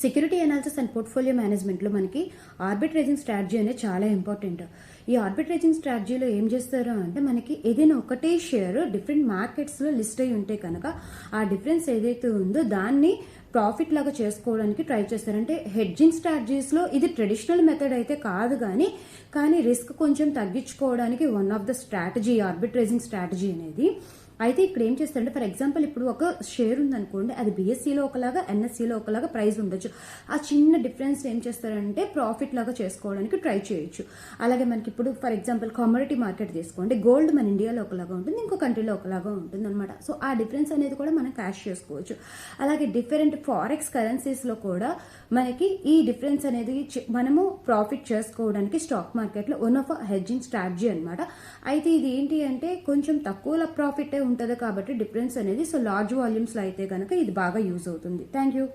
Security analysis and portfolio మేనేజ్మెంట్లో మనకి ఆర్బిట్రేజింగ్ strategy అనేది చాలా ఇంపార్టెంట్. ఈ ఆర్బిట్రేజింగ్ స్ట్రాటజీలో ఏం చేస్తారు అంటే మనకి ఏదైనా ఒకటే షేర్ డిఫరెంట్ మార్కెట్స్లో లిస్ట్ అయి ఉంటే కనుక ఆ డిఫరెన్స్ ఏదైతే ఉందో దాన్ని ప్రాఫిట్ లాగా చేసుకోవడానికి ట్రై చేస్తారు. అంటే హెడ్జింగ్ స్ట్రాటజీస్లో ఇది ట్రెడిషనల్ మెథడ్ అయితే కాదు, కానీ రిస్క్ కొంచెం తగ్గించుకోవడానికి one of the strategy arbitraging strategy అనేది. అయితే ఇక్కడ ఏం చేస్తారంటే ఫర్ ఎగ్జాంపుల్ ఇప్పుడు ఒక షేర్ ఉందనుకోండి, అది బిఎస్సిలో ఒకలాగా ఎన్ఎస్సిలో ఒకలాగా ప్రైస్ ఉండొచ్చు. ఆ చిన్న డిఫరెన్స్ ఏం చేస్తారంటే ప్రాఫిట్ లాగా చేసుకోవడానికి ట్రై చేయొచ్చు. అలాగే మనకి ఇప్పుడు ఫర్ ఎగ్జాంపుల్ కమోడిటీ మార్కెట్ తీసుకోండి, గోల్డ్ మన ఇండియాలో ఒకలాగా ఉంటుంది, ఇంకో కంట్రీలో ఒకలాగా ఉంటుంది అనమాట. సో ఆ డిఫరెన్స్ అనేది కూడా మనం క్యాష్ చేసుకోవచ్చు. అలాగే డిఫరెంట్ ఫారెక్స్ కరెన్సీస్లో కూడా మనకి ఈ డిఫరెన్స్ అనేది మనము ప్రాఫిట్ చేసుకోవడానికి స్టాక్ మార్కెట్లో వన్ ఆఫ్ హెడ్జింగ్ స్ట్రాటజీ అనమాట. అయితే ఇది ఏంటి అంటే కొంచెం తక్కువ ప్రాఫిట్ ఉంటుంది కాబట్టి డిఫరెన్స్ అనేది, సో లార్జ్ వాల్యూమ్స్లో అయితే కనుక ఇది బాగా యూజ్ అవుతుంది. Thank you.